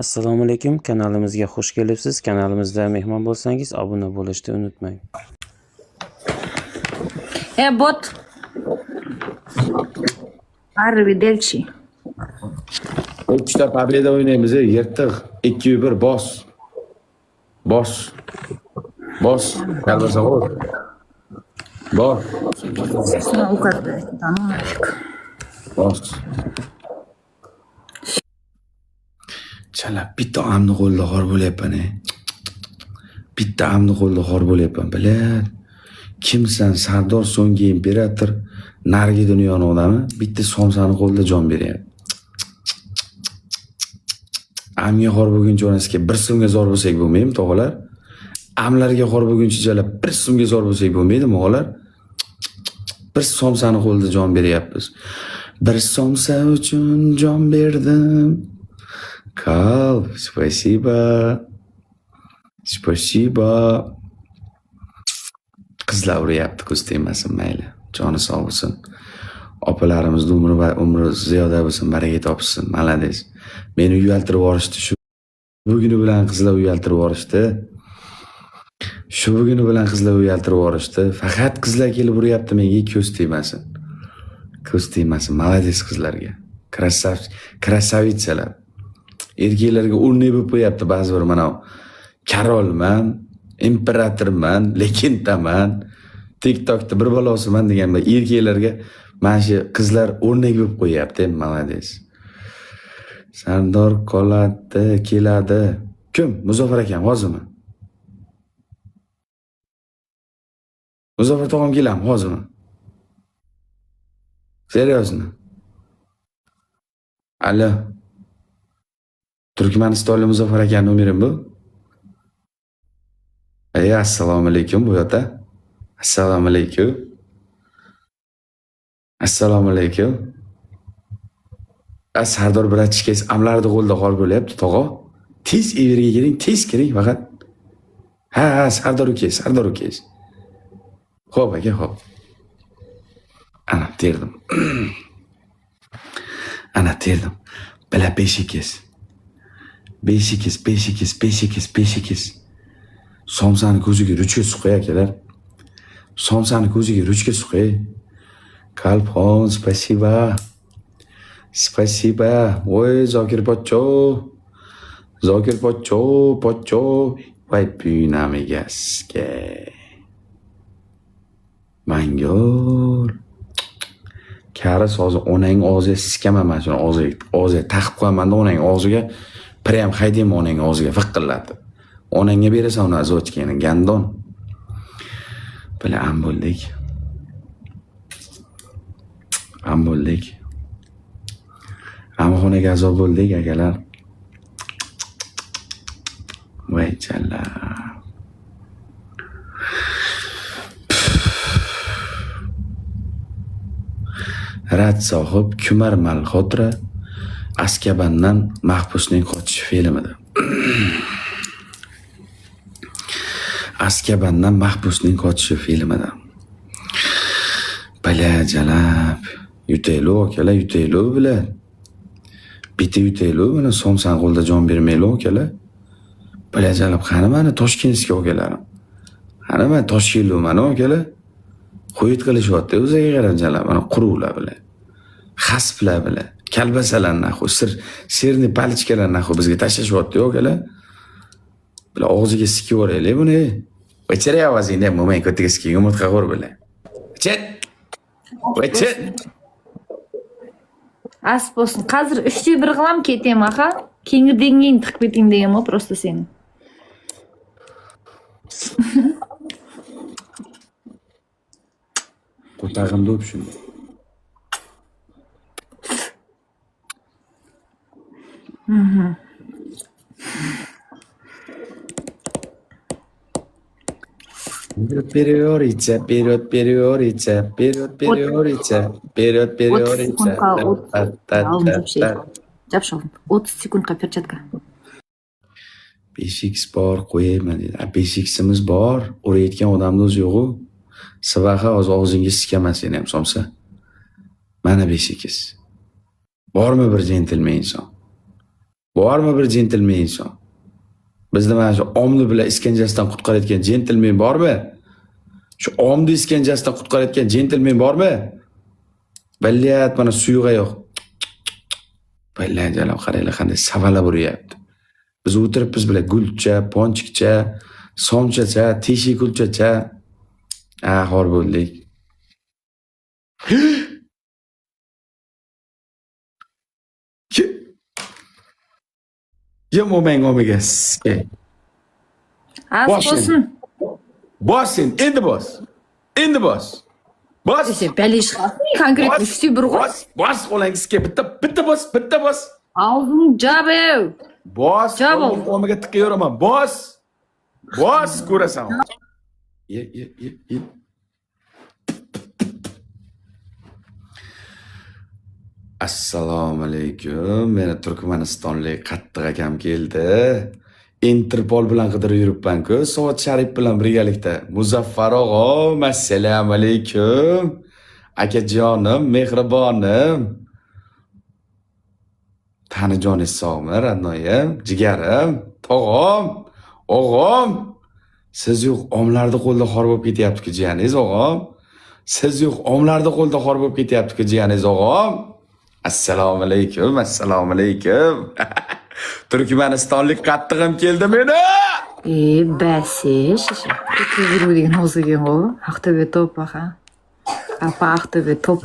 Assalomu alaykum, kanalimizga xush kelibsiz. Kanalimizda mehmon bo'lsangiz, obuna bo'lishni unutmang. Bot. Arrivederci. Ikkita pobeda o'ynaymiz, yirtiq. 2-1 bos. Bos. Bos. Kalbasa qo'y. Bos. Ну, как-то это, ну нафиг. Bos. Chala bitta amni qo'lda xor bo'lyapman. Bitta amni qo'lda xor bo'lyapman. Bilad. Kimsan? Sardor so'nggi imperator, narigi dunyoning odami, bitta somsani qo'lda jon beryapti. Amga xor bo'lguncha onasiga 1 so'mga zor bo'lsak bo'lmaydimi, tog'alar? Amlarga xor bo'lguncha jalab 1 so'mga zor bo'lsak bo'lmaydimi, o'g'lar? 1 somsani qo'lda jon beryapmiz. 1 somsa uchun jon berdim. Kal, spasiba. Spasiba. Qizlar uryapti, ko'z tegmasin, mayli. Joni sog' bo'lsin. Opalarimiz umri ziyoda bo'lsin, baraka topsin. Malades. Meni uyaltirib yuborishdi shu. Buguni bilan qizlar uyaltirib yuborishdi. Shu buguni bilan qizlar uyaltirib yuborishdi. Faqat qizlar kelib uryapti menga, ko'z tegmasin. Ko'z tegmasin. Malades qizlarga. Krasavitsalar. Erkaklarga o'rnak bo'lib qo'yapti ba'zi bir mana Karolman, imperatorman, legendaman, TikTokda bir balosiman degan erkaklarga mana shu qizlar o'rnak bo'lib qo'yapti. Malades. Sardor qoladi, keladi. Kim? Muzaffar akam hozirmi? Muzaffar tog'am keladimi hozirmi? Seriozmi? Alo. Turkmanistonlik Muzaffar akam nomerim bu? Assalomu alaykum bo'yota. Assalomu alaykum. Assalomu alaykum. Sardor bratchikes amlarni qo'lda qolib bo'lyapti, tog'a. Tez everga keling, tez kiring faqat. Ha, Sardor ukangiz. Xo'p aka, xo'p. Ana terdim. Ana terdim. Bila beshikiz. Somsani ko'ziga ruchka suqay akalar. Somsani ko'ziga ruchka suqay. Kalpon, spasiba. Spasiba. Voy, Zokir pocho. Voy, pynamigaske. Mangol. Kari sozi onang og'ziga siskaman mana shuni og'ziga taqib qo'yaman-da onang og'ziga. Prям haydayman onang og'ziga vaqillatib. Onangga berasan uni azochkani, gandon. Bila am bo'ldik. Amxonaga azob bo'ldik akalar. Voy challa. Rad sohib Kumar Malxotra Azkabandan mahbusning qochishi filmida. Azkabandan mahbusning qochishi filmida. Bala jalab. Yutaylo akalar, yutaylo bilan. Bitta yutaylo, mana somsan qo'lda jon bermaylo akalar. Bala jalab qani mana Toshkentga okalarim. Qani mana Toshkentlo mana akalar. Qo'yit qilishyapti o'ziga qarab jalab, mana quruvlar bilan. Xasplar bilan. Kalbasalar naxu, sirni palichkalar naxu bizga tashlashyapti akalar. Bila og'ziga sikib o'raylik buni. Vecheriya vazina moment ko'tiga sikib umurtqa qo'r bilan. Chet. Vechet. Asposin. Hozir 3-1 qilam ketaman, ha? Keyingi denging tiqib keting deganman просто seni. Qo'tag'imda o'p shuni. Периорица. Жапшыл. 30 sekundga перчатка. 5x bor qo'yayman dedi. 5x'imiz bor, urayotgan odamni o'zi yo'q-ku. Sivaha og'zingiz sikaman seni ham somsa. Mana 5x. Bormi bir jentelmen inson? Bormi bir jentelmen inson? Bizni mana shu omni bilan iskanjasidan qutqarayotgan jentelmen bormi? Shu omni iskanjasidan qutqarayotgan jentelmen bormi? Baliyat mana suyug'a yo'q. Baliyat jalab qaranglar qanday savalab uryapti. Biz o'tiribmiz bilan gulcha, ponchikcha, somchacha, teshik gulchacha. Xor bo'ldik. Yem omenga. Az bo'lsin. Bos sen, endi bos. Endi bos. Bos. Dese bali chiqadi. Konkret uchta bir qo'y. Bos qo'lingizga bitta bos. Aldın jabe. Bos. Jabo. Omiga tiqayveraman. Bos. Bos ko'rasan. Ye. Assalomu alaykum. Meni Turkmanistonlik qattiq akam keldi. Interpol bilan qidirib yuribman-ku, Soat Sharif bilan birgalikda. Muzaffar og'am, assalomu alaykum. Akajonim, mehribonim. Tanijoningiz sog'mi, radnoyim, jigarim, tog'am, o'g'am. Siz yo'q, omlarni qo'lda xor bo'lib ketyapti-ku, jiyaningiz o'g'am. Siz yo'q, omlarni qo'lda xor bo'lib ketyapti-ku, jiyaningiz o'g'am. Assalomu alaykum. Turkmanistonlik qattig'im keldi meni. Basish. Kuydirib degan o'zi ekan u. Aqto'be top aha. Apa Aqto'be top.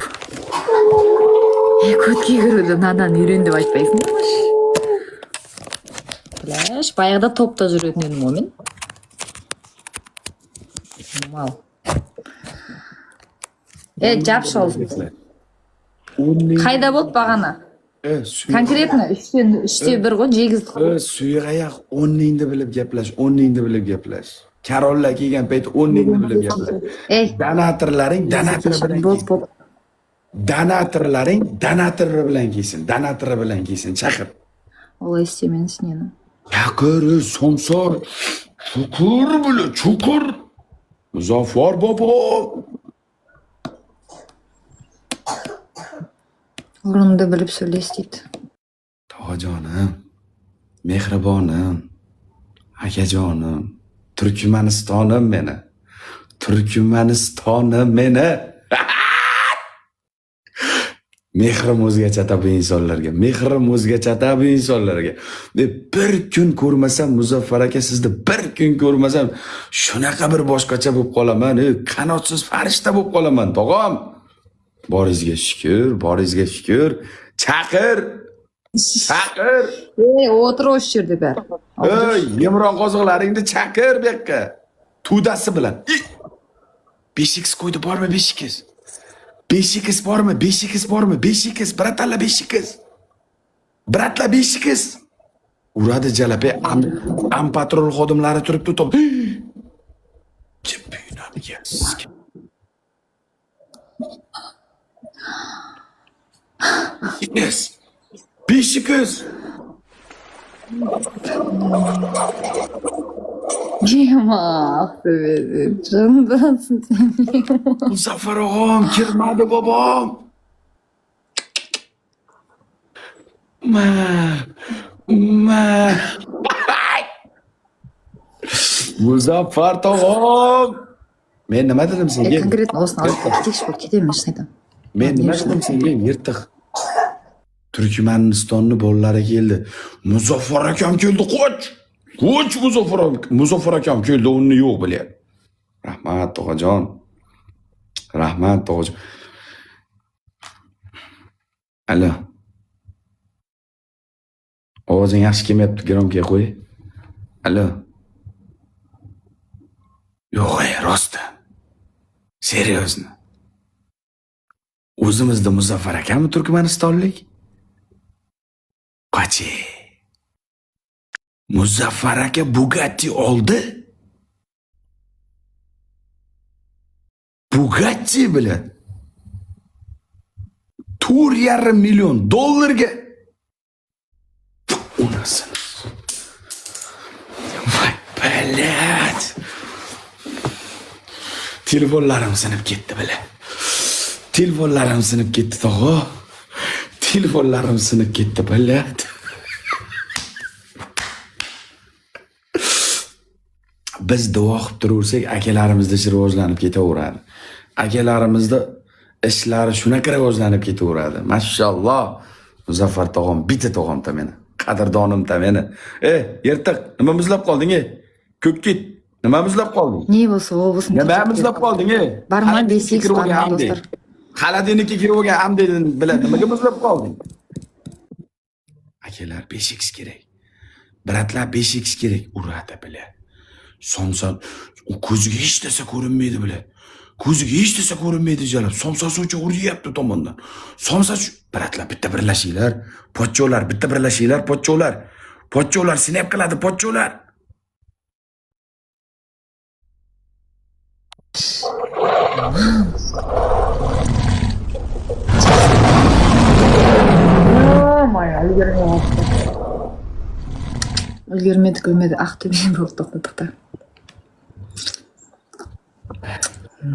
Ko'tga yurdi, nanan yurin deb aytmaysiz. Bilash, bayag'ida topda yurgan edim men. Normal. Japshol. Qayda bo'lib bag'ana? Konkretno ishchi bir qo'y jegiz. Suyag'ayaq o'rningni bilib gaplash, Karollar kelgan payt o'rningni bilib gaplash. Donatorlaring donatori bilan kelsin, chaqir. Olay istemeniz neni? Chaqir, somsor. Chuqur. Muzaffar bobo. O'rinda bilib so'ylash deydi. Tog'ajonim, mehribonim, akajonim, Turkmanistonim meni. Mehrim o'zgacha bu insonlarga. Bir kun ko'rmasam, Muzaffar aka sizni bir kun ko'rmasam, shunaqa bir boshqacha bo'lib qolaman, qanotsiz farishta bo'lib qolaman, tog'am. Boringizga shukr. Chaqir. O'tir o'sha yerda ber. Yemron qoziqlaringni chaqir bu yoqqa. Tudasi bilan. Beshiksiz qo'ydi bormi beshiksiz? Beshiksiz bormi? Beshiksiz, bratlar beshiksiz. Uradi jalape am patrul xodimlari turibdi top. Chippinani yes. Beshiksiz. Cemal bebe, canımdansın sen. Muzaffar og'am, kirmadi bobom. Muzaffar tog'am. Men nima dedim senga? Konkretno o'sni olib ketish bo'lib ketamiz aytam. Men nima dedim senga? Yirtiq. Turkmanistonni bolalari keldi. Muzaffar akam keldi, qoch Muzaffar akam keldi, uni yo'q bilyapti. Rahmat tog'ajon. Alo. Ovozing yaxshi kelmayapti, gromkaga qo'y. Alo. Yo'q, rostda. Seriozno. O'zimizda Muzaffar akami Turkmanistonlik? Qachi. Muzaffar aka Bugatti oldi. Bugatti bilan $4,5 million unasini. Voy balat. Telefonlarim sinib ketdi bilan. Telefonlarim sinib ketdi tog'a. Telefonlarim sinib ketdi balat. biz duo qilib turaversak, akalarimizda ish rivojlanib ketaveradi. Akalarimizda ishlari shunaqa rivojlanib ketaveradi. Mashalloh. Muzaffar tog'am, bitta tog'am-ta meni. Qadrdonim-ta meni. Yirtiq, nima muzlab qolding, Ko'kkit, nima muzlab qolding? Ne bo'lsa, u bo'lsin. Nima muzlab qolding, Barman besiz barman do'stlar. Xaladiniki kirib olgan hamdeni bilan nimaga muzlab qolding? Akalar 5x kerak. Bratlar 5x kerak. Uradi bilan. Somsa u ko'ziga hech narsa ko'rinmaydi bilan. Ko'ziga hech narsa ko'rinmaydi jalab. Somsasi uchun uryapti tomondan. Somsa bratlar bitta birlashinglar. Pochcholar bitta birlashinglar, pochcholar. Pochcholar sinab qiladi, pochcholar. Ulgurmedi, kulmedi. Aqto'be bo'lib to'xta.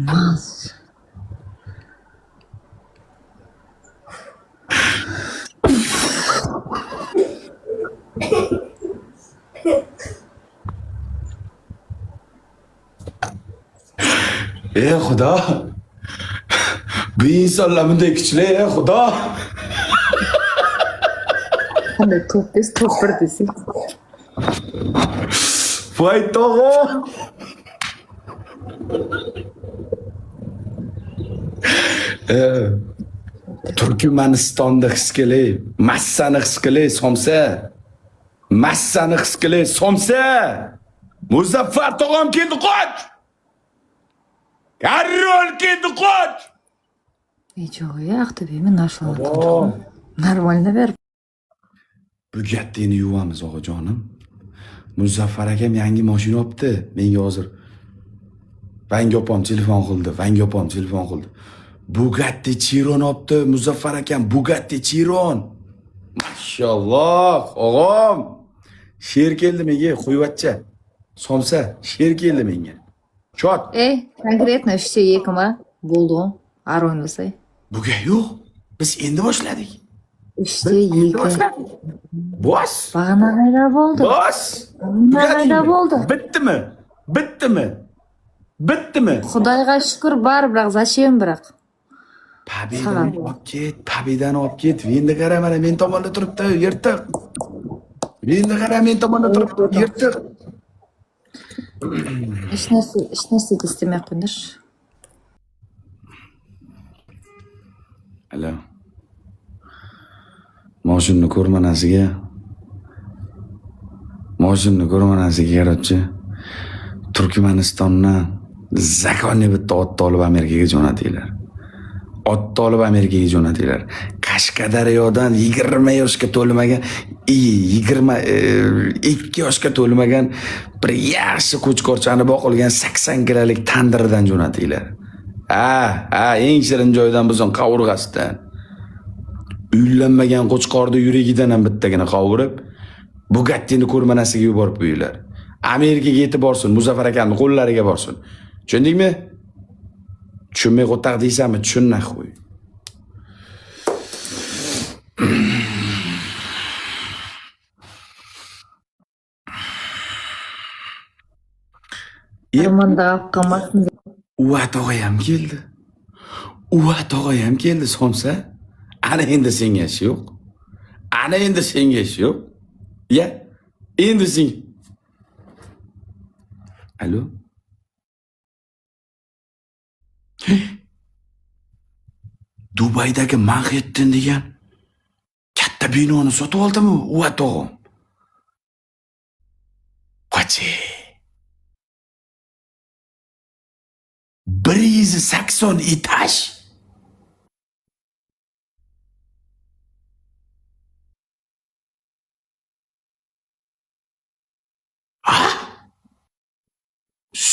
Mas. Xudo. Bu insonlar bunday kuchli, Xudo. Qanday to'pis, to'pir desang. Voy tog'o. Turkmanistonda his qilay, massani his qilay, somsa. Massani his qilay, somsa. Muzaffar tog'am keldi, qoch. Karol keldi, qoch. Yo'q, Aqto'bemi nashvonatdim. Normalni ber. Bugattini yuvamiz, o'g'ajonim. Muzaffar akam yangi mashina olibdi. Menga hozir Vanga opam telefon qildi. Bugatti Chiron olibdi, Muzaffar akam Bugatti Chiron. Mashalloh, o'g'am. Sher keldi menga, qo'yvatcha. Somsa, sher keldi menga. Chot. Konkretno ishchi yekma bo'ldi. Aroynasay. Buga yo'q. Biz endi boshladik. Ishchi yeki. Bos. Bag'ana qayda bo'ldi? Bos. Qayda bo'ldi? Bittimi? Xudoga shukr bar, biroq zачем biroq? Pabidan olib ket. Endi qara, mana men tomonda turibdi, yirtiq. Endi qara, men tomonda turibdi, yirtiq. Hech narsa istamay qo'ydish. Alo. Moshinni ko'rmanasiga yaratchi. Turkmanistondan zakonni bitta otni olib Amerikaga jo'natinglar. Qashqadaryodan 20 yoshga to'lmagan, 22 yoshga to'lmagan bir yaxshi qo'chqorchani boqilgan 80 kilalik tandirdan jo'natinglar. Eng shirin joydan bizon qovurg'asidan. Uylanmagan qo'chqorni yuragidan ham bittagina qovurib, Bugattini ko'rmanasiga yuborib qo'yinglar. Amerikaga yetib borsin, Muzaffar akamning qo'llariga borsin. Tushundingmi? Tushunmay qo'taq deysanmi? Tushunna qo'y. Armonda qolmasmi? Uva tog'ayam keldi, somsa. Ana endi senga ish yo'q. Ya, endi sen. Alo. Dubaydagi Manhattan degan katta binoni sotib oldimi? Uva tog'am. Qachi. 180 etaj.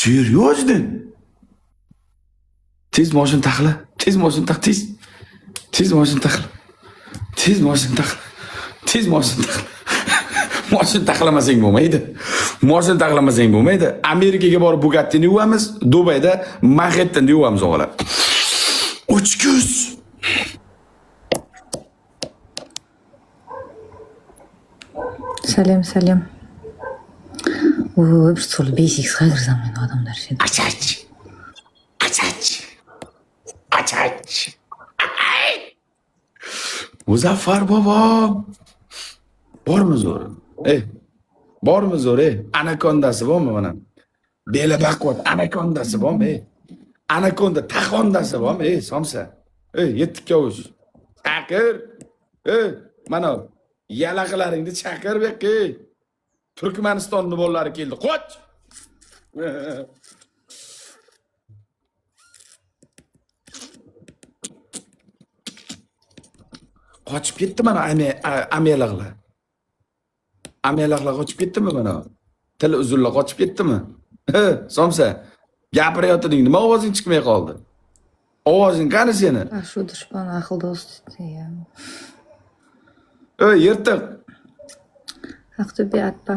Seryozni? Tez moshin taqla. Tez moshin taqlamasang bo'lmaydi. Amerikaga borib Bugattini yuvamiz, Dubayda Manhattanni yuvamiz o'g'lar. Ochkuz. Salam. Oy, bir sol 5x'ga kirsem men odamlar için. Achach. Achach. Achach. Muzaffar bobom. Bormi zo'r? Bormi zo'r? Anakondasi bormi mana? Beli baquvvat anakondasi bormi? Anakonda taxondasi bormi? Somsa. Yetti kavush. Chaqir. Mana yalaqlaringni chaqir bekki. Turkmanistonning bolalari keldi. Qoch. Qochib ketdi mana amelaqlar. Amelaqlar qochib ketdimi mana? Til uzunlar qochib ketdimi? Somsa, gapirayotding, nima ovozing chiqmay qoldi? Ovozing qani seni? Shu dushman aql do'st deya. Yirtiq. Aqto'be atpa.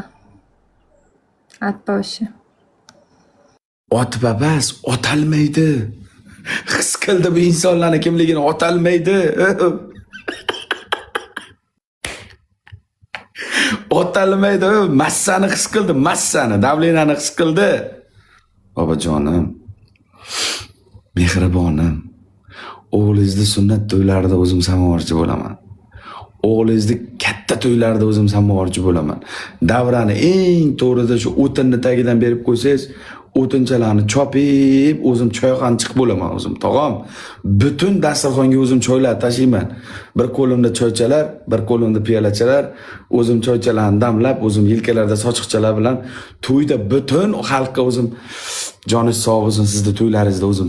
Atpa o'sha. Otba bas, otalmaydi. His qildi bu insonlarning kimligini otalmaydi. Otalmaydi, massani his qildi, massani, davlenani his qildi. Bobojonim, mehribonim, o'g'lingizni sunnat to'ylarida o'zim samovarchi bo'laman. O'g'lingizni katta to'ylarda o'zim samovarchi bo'laman. Davrani eng to'g'rida shu o'tinni tagidan berib qo'ysangiz, o'tinchalarni chopib, o'zim choyxonchiq bo'laman o'zim. Tog'am, butun dasturxonga o'zim choylar tashiyman. Bir qo'limda choychalar, bir qo'limda piyolachalar, o'zim choychalarni damlab, o'zim yelkalarda sochiqchalar bilan to'yda butun xalqqa o'zim joningiz sog' bo'lsin, sizni to'ylaringizda o'zim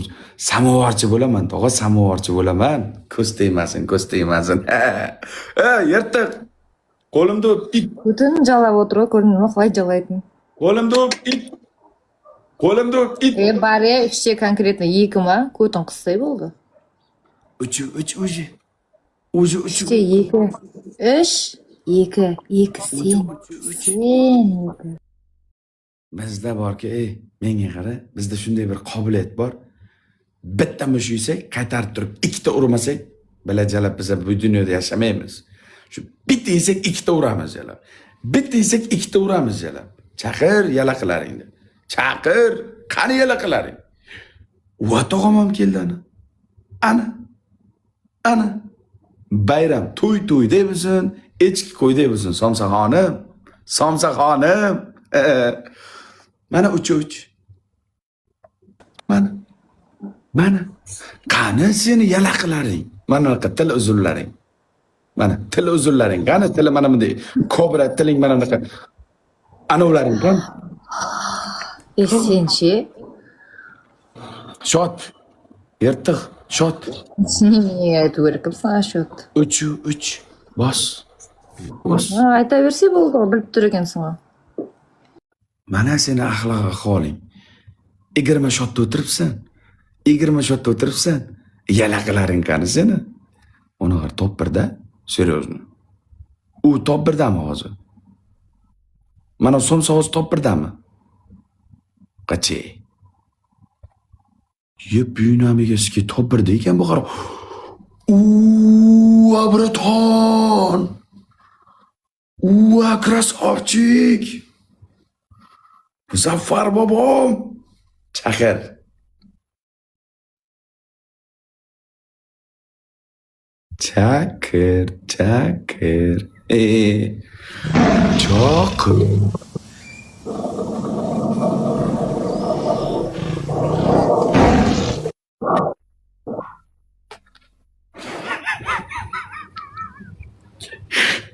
samovarchi bo'laman, tog'a samovarchi bo'laman. Ko'z tegmasin, ko'z tegmasin. Yirtiq. Qo'limda it. Butun jalab o'tirib, ko'rdingmi, qilay jalaydim. Qo'limda it. Qo'limda it. Bari ishchi konkretno 2 ma, ko'tin qisay bo'ldi. Uch. Ishchi 2. Ish 2 sen. Bizda borki, menga qara, bizda shunday bir qobiliyat bor. Bitta mush yeysak, qaytarib turib, ikkita urmasak, bilajalab biz bu dunyoda yashamaymiz. Shu bitta yesak, ikkita uramiz jalab. Bitta yesak, ikkita uramiz jalab. Chaqir yalaqlaringni. Chaqir, qani yalaqlaring. Va tog'am ham keldi ana. Bayram to'y deymisin, echki qo'y deymisin, Somsaxonim. Mana uch. Mana. Qani seni yalaqlaring. Mana til uzunlaring. Mana til uzunlaring. Qani tili mana bunday kobra tiling mana bunaqa. Ana ularning qani? Senchi? Shot. Yirtiq, shot. To'g'ri qilsan shot. 3. Bos. Aytaversa bo'ldi, bilib tur ekansan. Mana seni axloq holing. 20 shotda o'tiribsan. Yalaqlaring qani seni? Uni qar top 1da, seryozni. U top 1dami hozir? Mana somsog'iz top 1dami? Qachi. Yep, buyunamigaski top 1da ekan bu qara. Abraton. Krasavchik. Muzaffar bobom. Chaqir. Chaqir. Chaqir.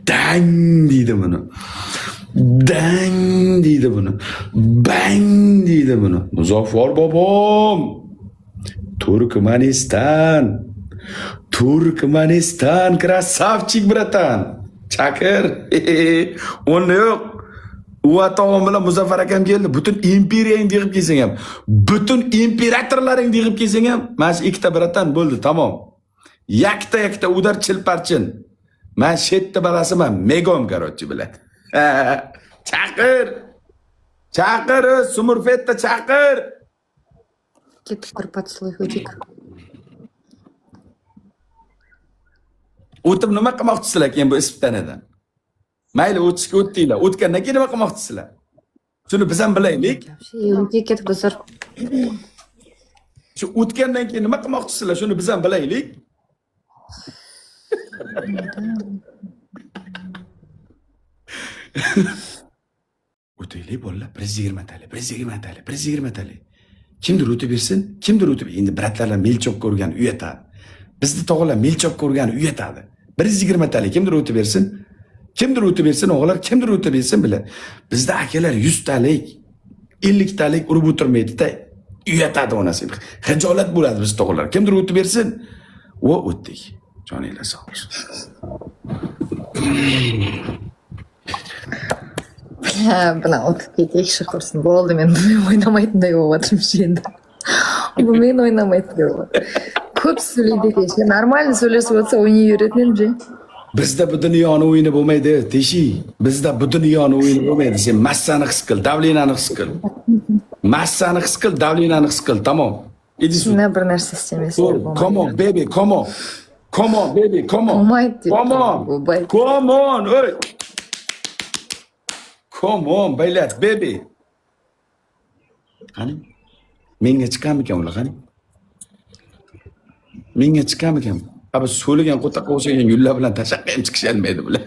Dang deydi buni. Dang deydi buni. Bang deydi buni. Muzaffar bobom. Turkmaniston, krasavchik bratan. Chaqir. Uni yo'q. U atog'im bilan Muzaffar akam keldi. Butun imperiyangni yig'ib kelsang ham, butun imperatorlaringni yig'ib kelsang ham, mana shu ikkita bratan bo'ldi, tamom. Yakta udar chilparchin. Men shetda balasiman, megom короче, bilan. Chaqir, Sumurfetda chaqir. Теперь подслой ходик. O'tib nima qilmoqchisizlar keyin bu isbitanadan? Mayli o'tishga o'tdinglar. O'tgandan keyin nima qilmoqchisizlar? Shuni biz ham bilaylik. Uyga ketib bizlar Shu o'tgandan keyin nima qilmoqchisizlar? Shuni biz ham bilaylik. O'taylik bolalar, 120 tali, 120 tali, 120 tali. Kimdir o'tib bersin, kimdir o'tib. Endi bratlarlar melchok ko'rgan uyatadi. Bizni tog'alar melchok ko'rgan uyatadi. 120 tali kimdir o'tib bersin. Kimdir o'tib bersin, o'g'illar, kimdir o'tib bersin bilan. Bizda akalar 100 talik, 50 talik urib o'tirmaydi-da. Uyatadi onasi. Xijolat bo'ladi biz tog'alar. Kimdir o'tib bersin. Va o'tdik. Joninglar sog' bo'lsin. bilan o'tib ketishni qilsin. Bo'ldi, men o'ynamaydiday bo'lyaptim endi. Bu men o'ynamaydiday bo'lyapti. Ko'p so'zlaydi kecha. Normalni so'zlasa bo'lsa o'ynayveradi-chi. Bizda bu dunyoni o'yini bo'lmaydi, teshi. Bizda bu dunyoni o'yini bo'lmaydi. Sen massani his qil, davlenani his qil. Massani his qil, davlenani his qil, tamom. Idisi. Nima bir narsa istayman. Come on, baby, come on. Come on, baby, come on. Come on. Come on, oy. Come on, baylat, baby. Qani? Menga chiqamikan ular, qani? Menga chiqamikan. Abi so'ligan qo'taqa o'xshagan yullar bilan tashaqqa ham chiqisholmaydi bular.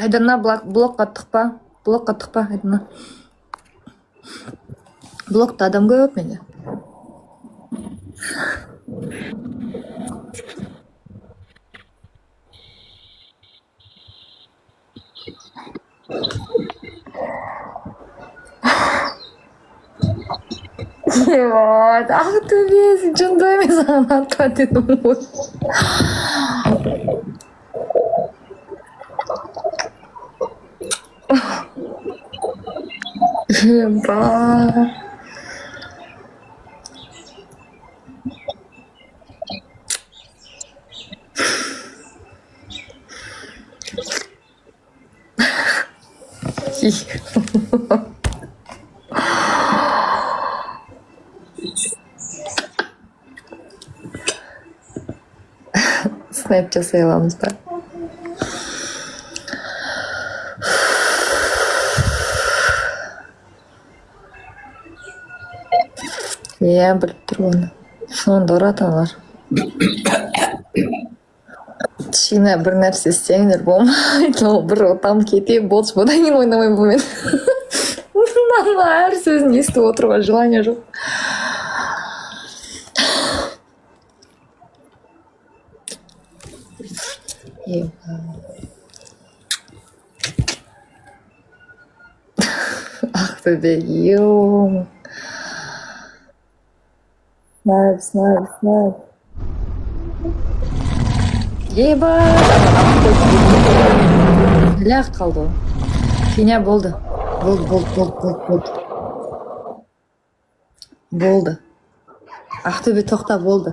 Aydanna blokqa tiqpa. Blokqa tiqpa Aydanna. Blokda adam ko'p menga. Evet, ah tabii, canım sana tatlım. Bah. Snapchat sayılamız da. Ya bilip turibman. Sonunda uratalar. Kichkina bir narsa istanglar bo'lmaydi. Bir otam ketib bo'lishmadan keyin o'ynamay bo'lmaydi. Bundan har so'zni eshitib o'tirgan желание yo'q. Ah bebek, yok. Snap. Yebat. Laq qoldi. Kenya bo'ldi. Bo'ldi. Aqto'be to'xta bo'ldi.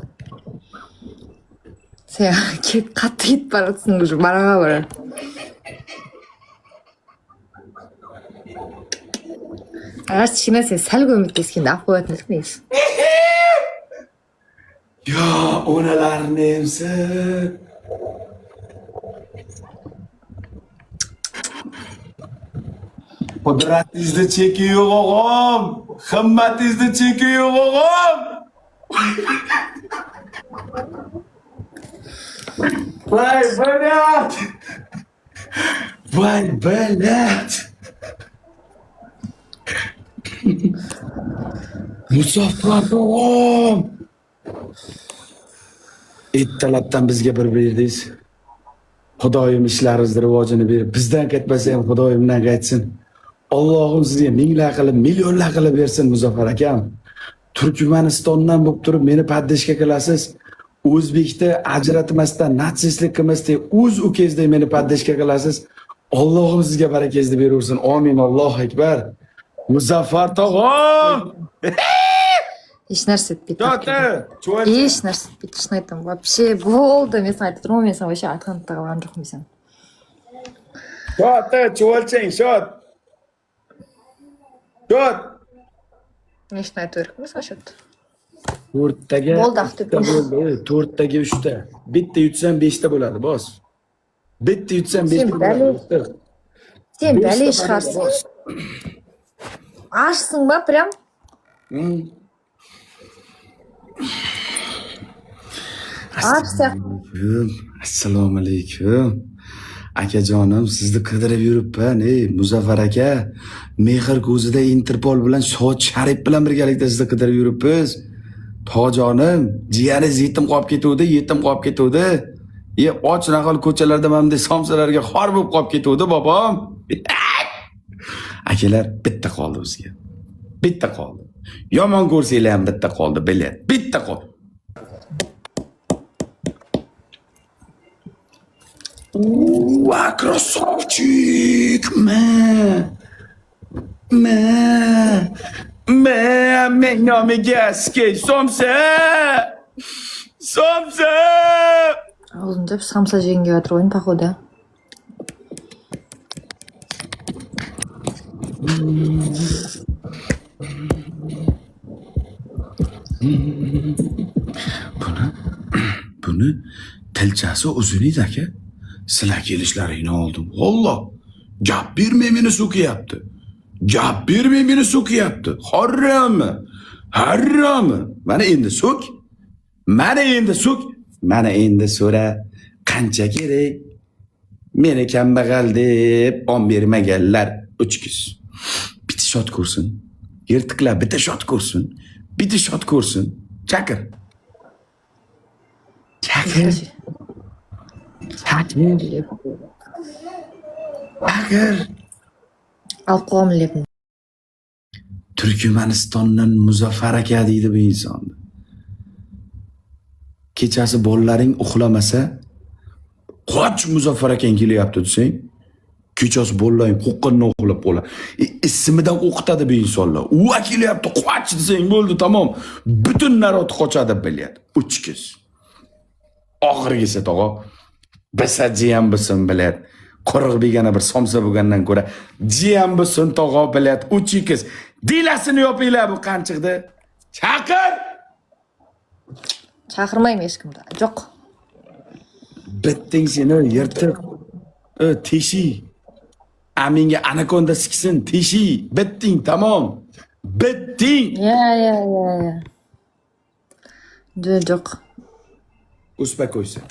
Sen qattiq ketib borasan, уже baravar. Agar kichkina sen sal ko'mib keskanda af qo'yatmaysiz. Yo, onalarni emsi. Qudratingizni cheki yo'q o'g'im. Himmatingizni cheki yo'q o'g'im. Voy balat. Voy balat. Musaffar o'g'im. Ertalabdan bizga bir berdingiz. Xudoyim ishlaringizni rivojini berib, bizdan ketmasa ham Xudoyimdan qaytsin. Allohim sizga minglar qilib, millionlar qilib bersin Muzaffar akam. Turkmanistondan bo'lib turib meni paddishga qilasiz. O'zbekda ajratmasdan natsistlik qilmasdan o'z ukangizdek meni paddishga qilasiz. Allohim sizga barakangizni bersin. Amin. Allohu akbar. Muzaffar tog'am. Hech narsa etmaydi. To'xta. Hech narsa etmaydi. Shuni aytaman. Вообще bo'ldi. Men sana aytib turman, men sana o'sha aytganimda qilgan jo'qmisan. To'xta, cho'lchang, shot. Shot. Nechta aytib turibmiz, o'sha. To'rttaga Bo'ldi, uchta Aqto'be. bo'ldi. To'rttaga 3ta. Bitta yutsam 5ta bo'ladi, bos. Bitta yutsam 5ta bo'ladi. Sen Beshta bale bo'ladi, chiqarsin. bos. Ашсың ба, прям? Ашсақ. Assalomu alaykum. Akajonim, sizni qidirib yuribman. Ey, Muzaffar aka, mehr ko'zida Interpol bilan Shod Sharif bilan birgalikda sizni qidirib yuribmiz. Tojonim, jiyaningiz yetim qolib ketuvdi, yetim qolib ketuvdi. Och naqol ko'chalarda mana bunday somsalarga xor bo'lib qolib ketuvdi, bobom. Akalar, bitta qoldi bizga. Bitta qoldi. Yomon ko'rsanglar ham bitta qoldi, bilet. Bitta qoldi. Ва, красавчик! Меня мегаский, somsa! Somsa! Аузын жап, самса жеген келіп жатыр ғой, походу. Buni tilchasi uzun edi aka. Sizlar kelishlaringni oldim. Valloh, gap bermay meni so'kiyapti. Gap bermay meni so'kiyapti. Harrami? Harrami? Mana endi so'k. Mana endi so'k. Mana endi so'ra qancha kerak? Meni kambag'al deb on bermaganlar 3 kuz. Bitta shot ko'rsin. Yirtiqlar bitta shot ko'rsin. Bitta shot ko'rsin. Chaqir. Chaqir. Chaqir. Алып қоғам лепін. Turkmanistondan Muzaffar aka deydi bu insonni. Kechasi bolalaring uxlamasa, qoch Muzaffar akang kelyapti desang, kechasi bolalaring qo'qqindan uxlab qoladi. Ismidan o'qitadi bu insonlar. U kelyapti, qoch desang bo'ldi, tamom. Butun narod qochadi bilyapti. 3 kuz. Oxirgisi tog'a basa jiyam bo'lsin bilyapti. Qo'riq begana bir somsa bo'lgandan ko'ra jiyam bo'lsin tog'a bilyapti. 3 kuz. Dilasini yopinglar bu qanchiqda. Chaqir! Chaqirmayman hech kimni. Yo'q. Bitting seni yirtiq. Teshi. Aminga anakonda siksin, teshi. Bitting, tamom. Bitting. Ya. Yo'q. Uspokойся.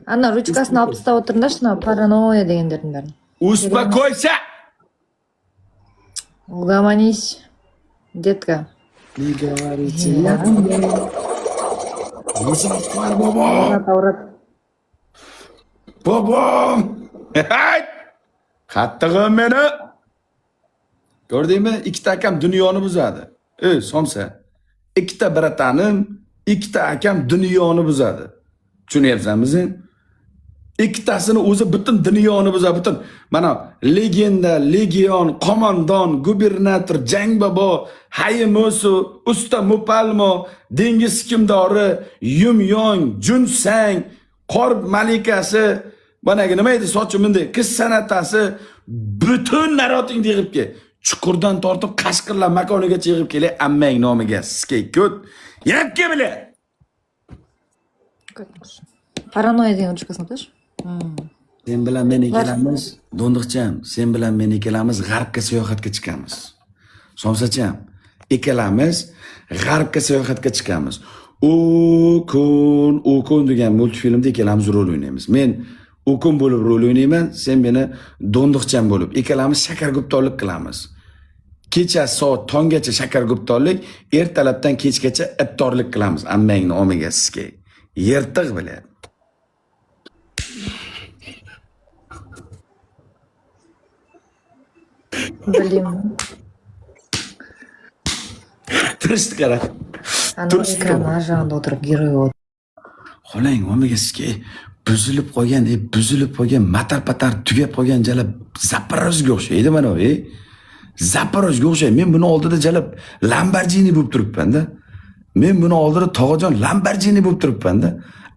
Ана ручкасын алып тастап отырыңдаршы, мына паранойя дегендердің бәрін. Успокойся. Угомонись, детка. Не говорите. Muzaffar bobo. Tavrat. Bobom. Qattig'im meni. Ko'rdingmi? Ikkita akam dunyoni buzadi. Somsa. Ikkita bratanim, ikkita akam dunyoni buzadi. Tushunyapsanmi? Ikkitasini o'zi butun dunyoni buzadi, butun. Mana legenda, legion, qo'mondon, gubernator, jangbabo, hayimosu, usta mupalmo, dengiz hukmdori, yumyong, junsang, qor malikasi, banagi nima edi, sochi bunday qiz san'atasi butun narodingni yig'ib kel. Chuqurdan tortib Qashqirlar makonigacha yig'ib kelay, ammang nomiga skey ko't. Yig'ib kel bile. Paranoya degan rучкасын o'tash. Sen bilan men ikkalamiz, do'ndiqcham, sen bilan men ikkalamiz g'arbga sayohatga chiqamiz. Somsacham, ikkalamiz g'arbga sayohatga chiqamiz. U kun degan multfilmda ikkalamiz rol o'ynaymiz. Men u kun bo'lib rol o'ynayman, sen meni do'ndiqcham bo'lib, ikkalamiz shakarguptonlik qilamiz. Kecha soat tonggacha shakarguptonlik, ertalabdan kechgacha iftorlik qilamiz. Ammangni omiga sizga. Yirtiq bilan. Bildim. Turist qara. Ana ekran aşağında o'tirib giroy o'tirib. Xolang, omiga sizga buzilib qolgan, matar-patar tugab qolgan jala Zaporojga o'xshaydi mana bu. Zaporojga o'xshaydi. Men buni oldida jalab Lamborghini bo'lib turibman-da. Men buni oldida tog'ajon Lamborghini bo'lib turibman-da.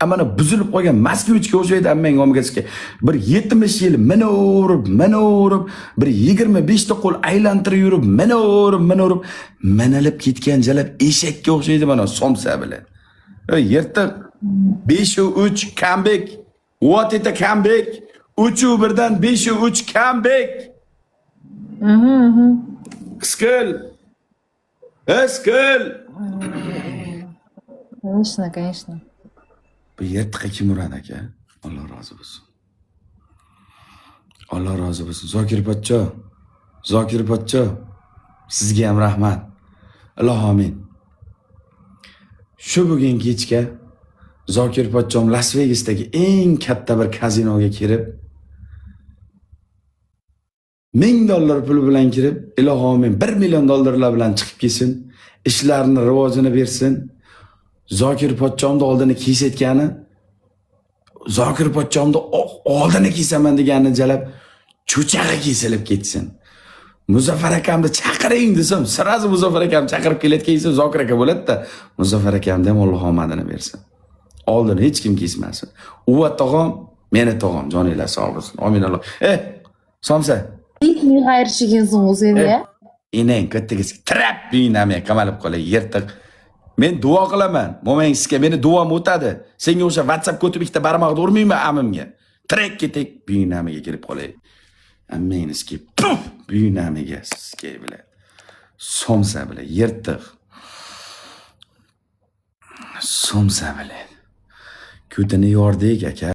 Mana buzilib qolgan Moskvichga o'xshaydi ammang omgasiga. Bir 70 yil mino'rib, bir 25 ta qo'l aylantirib yurib, mino'rib, minilib ketgan jalab eshakka o'xshaydi mana somsa bilan. Ey yirtiq 5-3 comeback. What is a comeback? 3-1dan 5-3 comeback. Skill. Skill. Конечно. Bu yirtiqqa kim uradi aka? Alloh rozi bo'lsin. Alloh rozi bo'lsin. Zokir pochcho. Sizga ham rahmat. Alloh amin. Shu bugun kechga Zokir pochchom Las Vegasdagi eng katta bir kazinoga kirib $1000 pul bilan kirib, ilohi amin, $1 million bilan chiqib kelsin, ishlarini rivojini bersin. Zokir pochchomni oldini kesayotgani, Zokir pochchomni oldini kesaman deganini jalab cho'chag'i kesilib ketsin. Muzaffar akamni chaqiring desam, sirazi Muzaffar akam chaqirib kelayotgan Zokir aka bo'ladi-da, Muzaffar akamni ham Alloh omadini bersin. Oldini hech kim kesmasin. Uvat tog'am, meni tog'am, joninglar sog' bo'lsin. Amin Alloh. Somsa. Ne xayrchi ekansan o'zi endi ya. Enang kattagisi trap biynamay qamalib qolay, yirtiq. Men duo qilaman. Mo'mang sizga meni duom o'tadi. Senga o'sha WhatsApp ko'tib ikkita barmoqni urmayman amimga. Trek ketek biynamiga kirib qolay. Ammangizga puf biynamiga sizga bilan. Somsa bilan yirtiq. Somsa bilan. Ko'tini yordik aka.